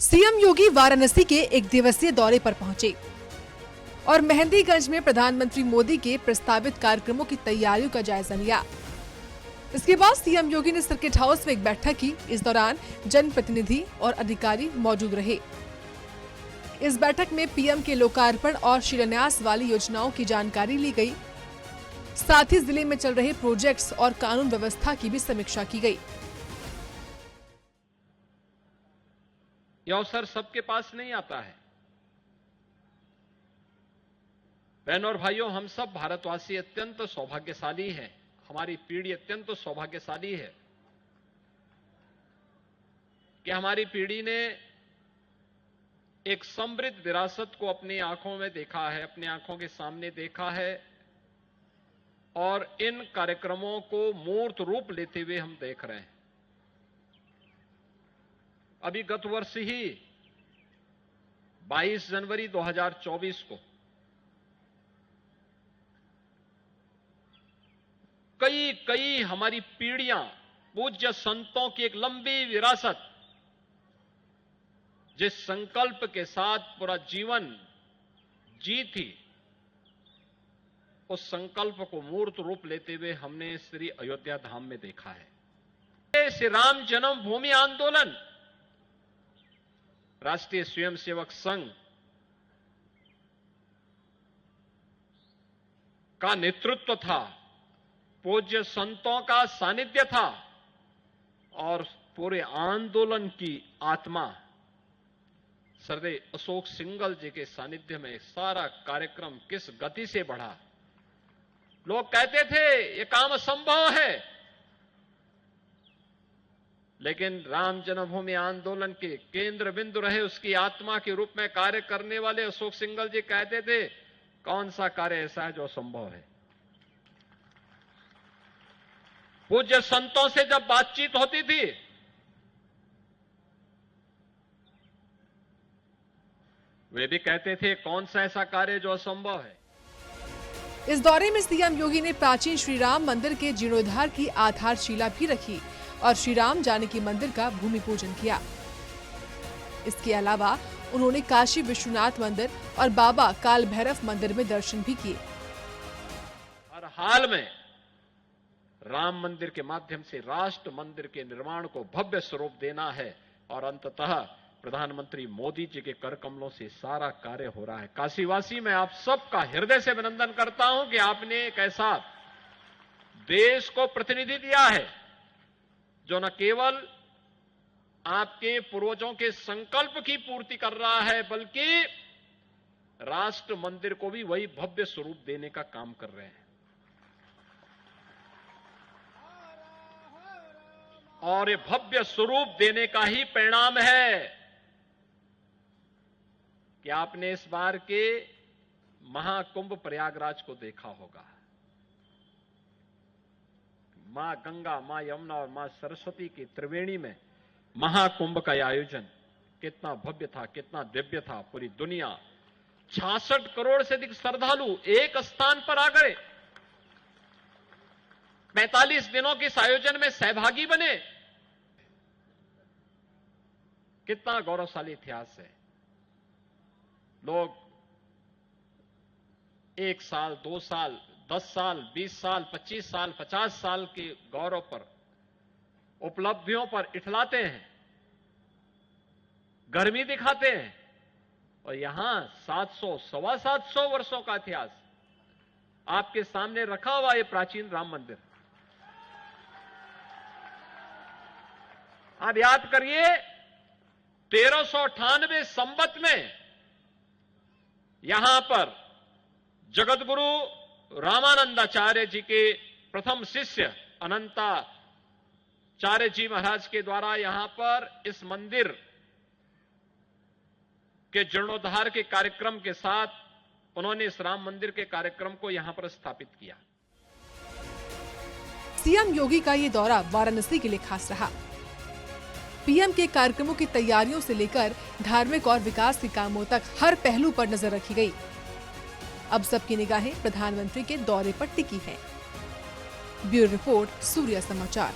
CM योगी वाराणसी के एक दिवसीय दौरे पर पहुंचे और मेहंदीगंज में प्रधानमंत्री मोदी के प्रस्तावित कार्यक्रमों की तैयारियों का जायजा लिया। इसके बाद सीएम योगी ने सर्किट हाउस में एक बैठक की। इस दौरान जनप्रतिनिधि और अधिकारी मौजूद रहे। इस बैठक में पीएम के लोकार्पण और शिलान्यास वाली योजनाओं की जानकारी ली गई। साथ ही जिले में चल रहे प्रोजेक्ट्स और कानून व्यवस्था की भी समीक्षा की गई। यह अवसर सबके पास नहीं आता है। बहनों और भाइयों, हम सब भारतवासी अत्यंत सौभाग्यशाली हैं। हमारी पीढ़ी अत्यंत सौभाग्यशाली है कि हमारी पीढ़ी ने एक समृद्ध विरासत को अपनी आंखों में देखा है, अपनी आंखों के सामने देखा है और इन कार्यक्रमों को मूर्त रूप लेते हुए हम देख रहे हैं। अभी गत वर्ष ही 22 जनवरी 2024 को कई हमारी पीढ़ियां पूज्य संतों की एक लंबी विरासत, जिस संकल्प के साथ पूरा जीवन जी थी, उस संकल्प को मूर्त रूप लेते हुए हमने श्री अयोध्या धाम में देखा है। श्री राम जन्मभूमि आंदोलन राष्ट्रीय स्वयंसेवक संघ का नेतृत्व था, पूज्य संतों का सानिध्य था और पूरे आंदोलन की आत्मा सरदेव अशोक सिंघल जी के सानिध्य में सारा कार्यक्रम किस गति से बढ़ा। लोग कहते थे ये काम असंभव है, लेकिन राम जन्मभूमि आंदोलन के केंद्र बिंदु रहे, उसकी आत्मा के रूप में कार्य करने वाले अशोक सिंघल जी कहते थे, कौन सा कार्य ऐसा है जो असंभव है। पूज्य संतों से जब बातचीत होती थी, वे भी कहते थे, कौन सा ऐसा कार्य जो असंभव है। इस दौरे में सीएम योगी ने प्राचीन श्री राम मंदिर के जीर्णोद्धार की आधारशिला भी रखी और श्री राम जानकी मंदिर का भूमि पूजन किया। इसके अलावा उन्होंने काशी विश्वनाथ मंदिर और बाबा काल भैरव मंदिर में दर्शन भी किए। हर हाल में राम मंदिर के माध्यम से राष्ट्र मंदिर के निर्माण को भव्य स्वरूप देना है और अंततः प्रधानमंत्री मोदी जी के कर कमलों से सारा कार्य हो रहा है। काशीवासी, मैं आप सबका हृदय से अभिनंदन करता हूं कि आपने एक ऐसा देश को प्रतिनिधि दिया है जो न केवल आपके पूर्वजों के संकल्प की पूर्ति कर रहा है, बल्कि राष्ट्र मंदिर को भी वही भव्य स्वरूप देने का काम कर रहे हैं। और ये भव्य स्वरूप देने का ही परिणाम है कि आपने इस बार के महाकुंभ प्रयागराज को देखा होगा। मां गंगा, मां यमुना और मां सरस्वती की त्रिवेणी में महाकुंभ का आयोजन कितना भव्य था, कितना दिव्य था। पूरी दुनिया 66 करोड़ से अधिक श्रद्धालु एक स्थान पर आ गए, 45 दिनों के इस आयोजन में सहभागी बने। कितना गौरवशाली इतिहास है। लोग 1 साल, 2 साल, 10 साल, 20 साल, 25 साल, 50 साल के गौरव पर, उपलब्धियों पर इठलाते हैं, गर्मी दिखाते हैं, और यहां 700, 725 वर्षों का इतिहास आपके सामने रखा हुआ ये प्राचीन राम मंदिर। आप याद करिए, 1398 संवत में यहां पर जगतगुरु रामानंदाचार्य जी के प्रथम शिष्य अनंताचार्य जी महाराज के द्वारा यहां पर इस मंदिर के जीर्णोद्धार के कार्यक्रम के साथ उन्होंने इस राम मंदिर के कार्यक्रम को यहां पर स्थापित किया। सीएम योगी का ये दौरा वाराणसी के लिए खास रहा। पीएम के कार्यक्रमों की तैयारियों से लेकर धार्मिक और विकास के कामों तक हर पहलू पर नजर रखी गई। अब सबकी निगाहें प्रधानमंत्री के दौरे पर टिकी हैं। ब्यूरो रिपोर्ट, सूर्य समाचार।